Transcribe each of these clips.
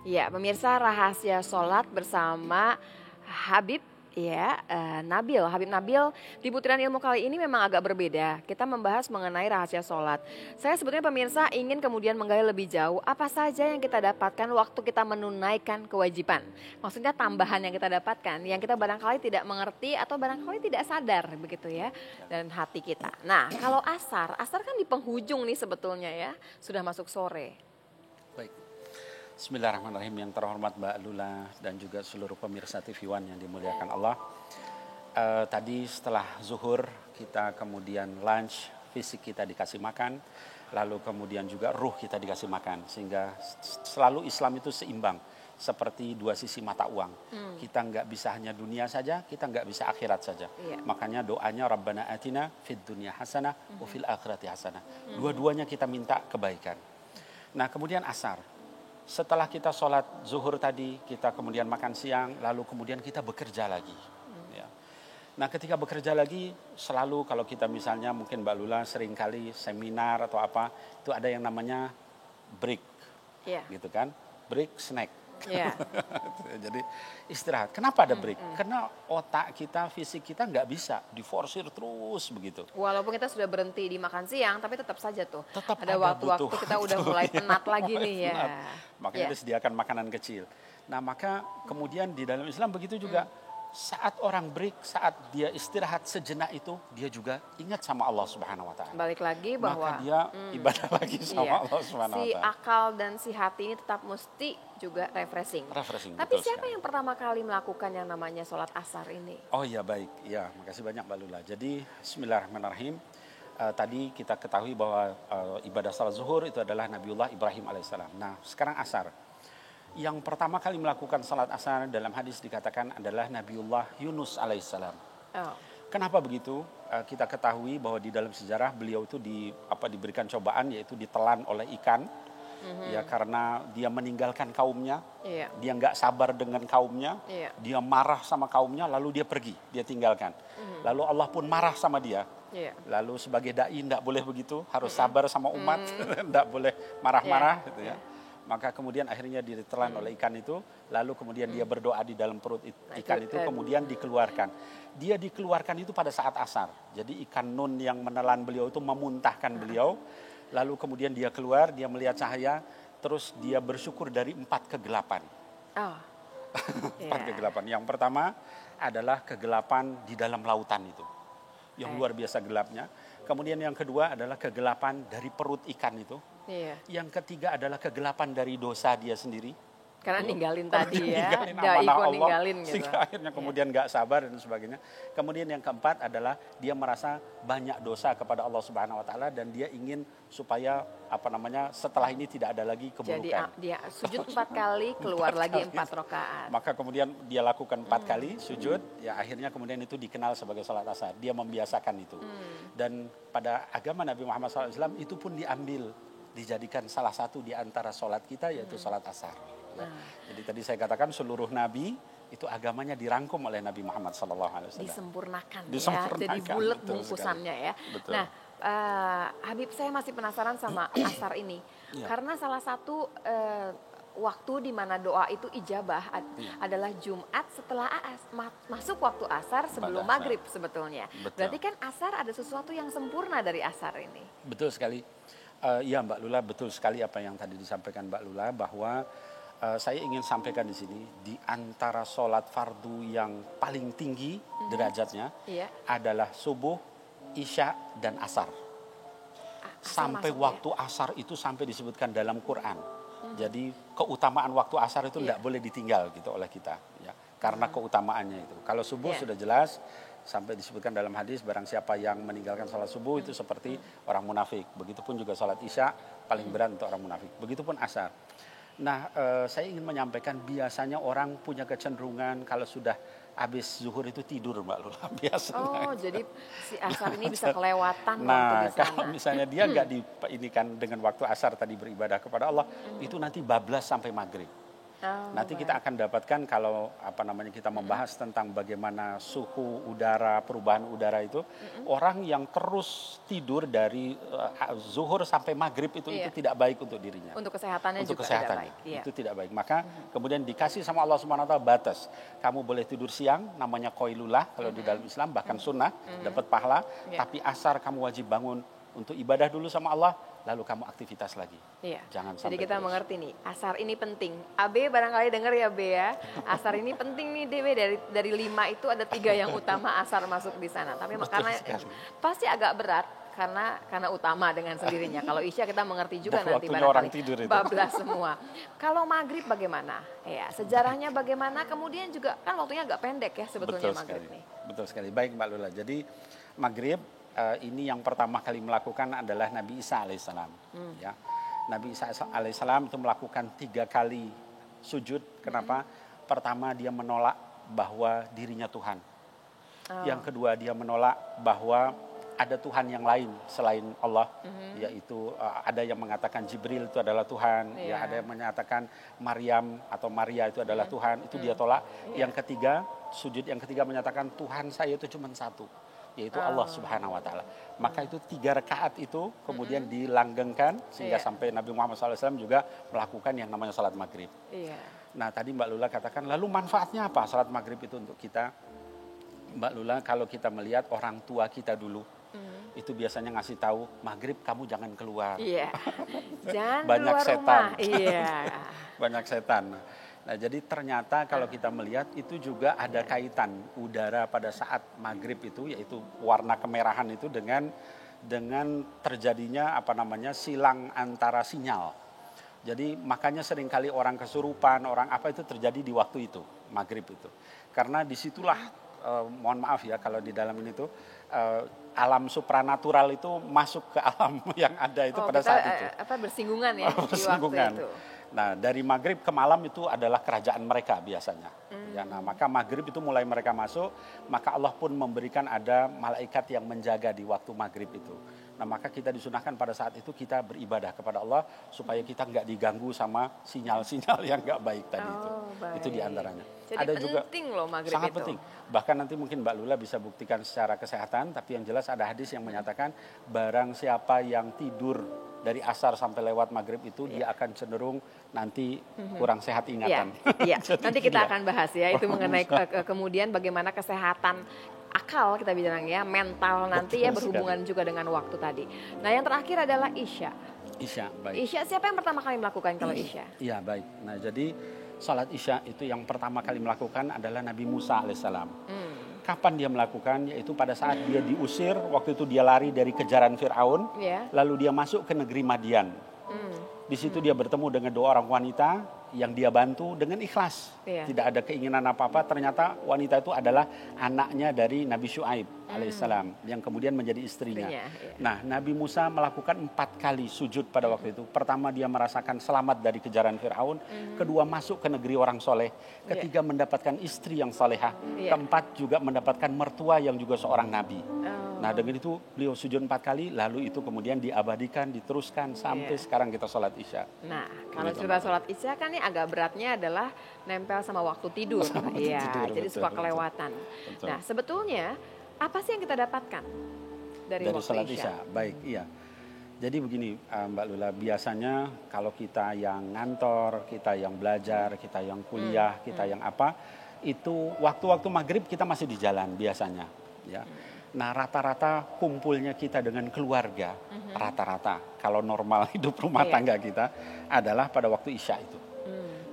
Ya, pemirsa rahasia sholat bersama Habib ya, Habib Nabil di Butiran Ilmu kali ini memang agak berbeda. Kita membahas mengenai rahasia sholat. Saya sebetulnya pemirsa ingin kemudian menggali lebih jauh apa saja yang kita dapatkan waktu kita menunaikan kewajiban. Maksudnya tambahan yang kita dapatkan, yang kita barangkali tidak mengerti atau barangkali tidak sadar begitu ya, dan hati kita. Nah, kalau asar kan di penghujung nih sebetulnya ya, sudah masuk sore. Baik. Bismillahirrahmanirrahim, yang terhormat Mbak Lula dan juga seluruh pemirsa TV One yang dimuliakan Allah. Tadi setelah zuhur kita kemudian lunch, fisik kita dikasih makan, lalu kemudian juga ruh kita dikasih makan. Sehingga selalu Islam itu seimbang, seperti dua sisi mata uang. Kita nggak bisa hanya dunia saja, kita nggak bisa akhirat saja. Makanya doanya Rabbana atina fid dunya hasanah wa fil akhirati hasanah. Dua-duanya kita minta kebaikan. Nah kemudian asar. Setelah kita sholat zuhur tadi, kita kemudian makan siang, lalu kemudian kita bekerja lagi. Ya. Nah ketika bekerja lagi, selalu kalau kita misalnya mungkin Mbak Lula seringkali seminar atau apa, itu ada yang namanya break, gitu kan, break snack. Jadi istirahat. Kenapa ada break? Karena otak kita, fisik kita nggak bisa diforsir terus begitu. Walaupun kita sudah berhenti di makan siang, tapi tetap saja tuh ada waktu-waktu kita udah mulai penat lagi nih ya. Makanya disediakan makanan kecil. Nah maka kemudian di dalam Islam begitu juga. Saat orang break, saat dia istirahat sejenak itu, dia juga ingat sama Allah Subhanahu Wa Taala. Balik lagi bahwa maka dia ibadah lagi sama Allah Subhanahu Wa Taala. Si akal dan si hati ini tetap mesti juga refreshing. Tapi siapa yang pertama kali melakukan yang namanya sholat asar ini? Oh iya baik, ya makasih banyak Mbak Lula. Jadi Bismillahirrahmanirrahim. Tadi kita ketahui bahwa ibadah salat zuhur itu adalah Nabiullah Ibrahim alaihissalam. Nah sekarang asar. Yang pertama kali melakukan salat asar dalam hadis dikatakan adalah Nabiullah Yunus alaihissalam. Kenapa begitu? Kita ketahui bahwa di dalam sejarah beliau itu diberikan cobaan, yaitu ditelan oleh ikan. Ya karena dia meninggalkan kaumnya, dia nggak sabar dengan kaumnya, dia marah sama kaumnya, lalu dia pergi, dia tinggalkan. Lalu Allah pun marah sama dia. Lalu sebagai dai nggak boleh begitu, harus sabar sama umat, nggak boleh marah-marah, gitu ya. Maka kemudian akhirnya ditelan oleh ikan itu, lalu kemudian dia berdoa di dalam perut ikan itu, kemudian dikeluarkan. Dia dikeluarkan itu pada saat asar. Jadi ikan nun yang menelan beliau itu memuntahkan beliau, lalu kemudian dia keluar, dia melihat cahaya, terus dia bersyukur dari 4 kegelapan. 4 kegelapan. Yang pertama adalah kegelapan di dalam lautan itu, yang luar biasa gelapnya. Kemudian yang kedua adalah kegelapan dari perut ikan itu. Yang ketiga adalah kegelapan dari dosa dia sendiri. Karena ninggalin tadi ya. Ninggalin gitu. Sehingga akhirnya kemudian gak sabar dan sebagainya. Kemudian yang keempat adalah dia merasa banyak dosa kepada Allah Subhanahu Wa Taala dan dia ingin supaya setelah ini tidak ada lagi keburukan. Jadi dia sujud 4 kali, keluar lagi 4 rakaat. Maka kemudian dia lakukan 4 kali sujud, ya akhirnya kemudian itu dikenal sebagai salat asar. Dia membiasakan itu. Dan pada agama Nabi Muhammad SAW itu pun dijadikan salah satu di antara salat kita, yaitu salat asar. Jadi tadi saya katakan seluruh nabi itu agamanya dirangkum oleh Nabi Muhammad SAW. Disempurnakan ya, jadi bulat bungkusannya ya. Betul. Nah, Habib saya masih penasaran sama asar ini, karena salah satu waktu di mana doa itu ijabah adalah Jumat setelah masuk waktu asar sebelum maghrib sebetulnya. Berarti kan asar ada sesuatu yang sempurna dari asar ini. Betul sekali. Ya Mbak Lula, betul sekali apa yang tadi disampaikan Mbak Lula, bahwa saya ingin sampaikan di sini, di antara sholat fardu yang paling tinggi derajatnya adalah subuh, isya, dan asar. Sampai waktu asar itu sampai disebutkan dalam Quran. Jadi keutamaan waktu asar itu tidak boleh ditinggal gitu oleh kita, ya, karena keutamaannya itu. Kalau subuh sudah jelas, sampai disebutkan dalam hadis, barang siapa yang meninggalkan sholat subuh itu seperti orang munafik. Begitupun juga sholat isya paling berat untuk orang munafik. Begitupun asar. Nah, saya ingin menyampaikan biasanya orang punya kecenderungan kalau sudah habis zuhur itu tidur, Mbak Lula, biasanya. Jadi si asar ini bisa kelewatan waktu di sana. Kalau misalnya dia nggak diinikan dengan waktu asar tadi beribadah kepada Allah, itu nanti bablas sampai maghrib. Nanti baik. kita akan dapatkan kalau kita membahas tentang bagaimana suhu udara, perubahan udara itu, orang yang terus tidur dari zuhur sampai maghrib itu tidak baik untuk dirinya. Untuk kesehatannya Untuk juga kesehatannya tidak baik. itu tidak baik. Maka kemudian dikasih sama Allah Subhanahu wa taala batas. Kamu boleh tidur siang, namanya qailulah kalau di dalam Islam, bahkan sunnah, dapat pahala, tapi asar kamu wajib bangun untuk ibadah dulu sama Allah, lalu kamu aktivitas lagi. Iya. Jangan Jadi sampai kita terus. mengerti nih, asar ini penting. AB barangkali dengar ya, B ya. Asar ini penting nih, DB, dari 5 itu ada 3 yang utama asar masuk di sana. Tapi karena sekali. pasti agak berat karena utama dengan sendirinya. Kalau Isya kita mengerti juga Dan nanti waktunya orang barangkali tidur itu. bablas semua. Kalau maghrib bagaimana? Ya, sejarahnya bagaimana? Kemudian juga kan waktunya agak pendek ya sebetulnya maghrib nih. Betul sekali. Baik Mbak Lula. Jadi maghrib ini yang pertama kali melakukan adalah Nabi Isa alaihissalam. Ya, Nabi Isa alaihissalam itu melakukan 3 kali sujud. Kenapa? Pertama dia menolak bahwa dirinya Tuhan. Yang kedua dia menolak bahwa ada Tuhan yang lain selain Allah, yaitu ada yang mengatakan Jibril itu adalah Tuhan, ya ada yang menyatakan Maryam atau Maria itu adalah Tuhan, itu dia tolak. Yang ketiga, sujud yang ketiga menyatakan Tuhan saya itu cuma satu, yaitu Allah Subhanahu wa taala. Maka itu 3 rakaat itu kemudian dilanggengkan sehingga sampai Nabi Muhammad SAW juga melakukan yang namanya salat maghrib. Nah tadi Mbak Lula katakan, lalu manfaatnya apa salat maghrib itu untuk kita? Mbak Lula, kalau kita melihat orang tua kita dulu, itu biasanya ngasih tahu, maghrib kamu jangan keluar. Iya, jangan Banyak keluar setan. rumah. Iya. Banyak setan. Nah jadi ternyata kalau kita melihat itu juga ada kaitan udara pada saat maghrib itu, yaitu warna kemerahan itu dengan terjadinya silang antara sinyal. Jadi makanya seringkali orang kesurupan, orang apa itu terjadi di waktu itu, maghrib itu. Karena disitulah, mohon maaf ya kalau di dalam ini tuh, alam supranatural itu masuk ke alam yang ada itu pada saat itu. Bersinggungan ya di waktu itu. Nah dari maghrib ke malam itu adalah kerajaan mereka biasanya. Ya, nah maka maghrib itu mulai mereka masuk, maka Allah pun memberikan ada malaikat yang menjaga di waktu maghrib itu. Nah maka kita disunahkan pada saat itu kita beribadah kepada Allah supaya kita nggak diganggu sama sinyal-sinyal yang nggak baik tadi itu. Baik. Itu diantaranya. Jadi ada juga penting loh maghrib sangat itu. penting. Bahkan nanti mungkin Mbak Lula bisa buktikan secara kesehatan, tapi yang jelas ada hadis yang menyatakan barang siapa yang tidur dari asar sampai lewat maghrib itu dia akan cenderung nanti kurang sehat ingatan. Iya. Nanti kita akan bahas ya itu mengenai kemudian bagaimana kesehatan akal kita bilang ya, mental nanti ya berhubungan juga dengan waktu tadi. Nah yang terakhir adalah Isya. Isya, baik. Isya siapa yang pertama kali melakukan kalau Isya? Iya baik. Nah jadi salat Isya itu yang pertama kali melakukan adalah Nabi Musa alaihissalam. Kapan dia melakukan? Yaitu pada saat dia diusir, waktu itu dia lari dari kejaran Fir'aun, lalu dia masuk ke negeri Madian. Di situ dia bertemu dengan 2 orang wanita yang dia bantu dengan ikhlas. Tidak ada keinginan apa-apa, ternyata wanita itu adalah anaknya dari Nabi Syuaib alaihissalam yang kemudian menjadi istrinya. Nah Nabi Musa melakukan 4 kali sujud pada waktu itu. Pertama dia merasakan selamat dari kejaran Fir'aun, kedua masuk ke negeri orang soleh, ketiga mendapatkan istri yang salehah, keempat juga mendapatkan mertua yang juga seorang nabi. Nah dengan itu beliau sujud 4 kali, lalu itu kemudian diabadikan, diteruskan sampai sekarang kita sholat Isya. Nah kalau cerita sholat Isya kan ini agak beratnya adalah nempel sama waktu tidur. Iya, jadi suka kelewatan. Betul. Nah sebetulnya apa sih yang kita dapatkan dari waktu sholat Isya? Baik, iya. Jadi begini Mbak Lula, biasanya kalau kita yang ngantor, kita yang belajar, kita yang kuliah, kita yang apa, itu waktu-waktu maghrib kita masih di jalan biasanya. Ya. Nah rata-rata kumpulnya kita dengan keluarga, rata-rata kalau normal hidup rumah tangga kita adalah pada waktu Isya itu.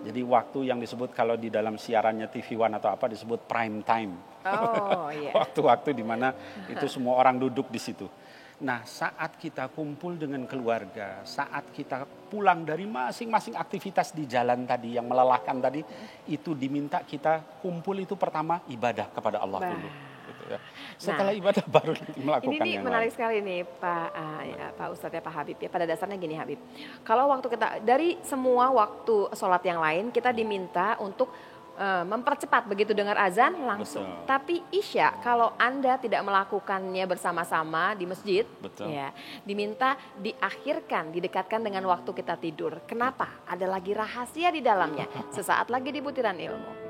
Jadi waktu yang disebut kalau di dalam siarannya TV One atau apa disebut prime time. Waktu-waktu di mana itu semua orang duduk di situ. Nah saat kita kumpul dengan keluarga, saat kita pulang dari masing-masing aktivitas di jalan tadi yang melelahkan tadi, itu diminta kita kumpul itu pertama ibadah kepada Allah dulu. Setelah ibadah baru melakukan ini yang menarik lain. sekali nih Pak Ustadz ya, Pak Habib ya. Pada dasarnya gini Habib, kalau waktu kita dari semua waktu sholat yang lain kita diminta untuk mempercepat begitu dengar azan langsung. Betul. Tapi Isya kalau Anda tidak melakukannya bersama-sama di masjid, Betul. ya diminta diakhirkan, didekatkan dengan waktu kita tidur. Kenapa? Ada lagi rahasia di dalamnya. Sesaat lagi di Butiran Ilmu.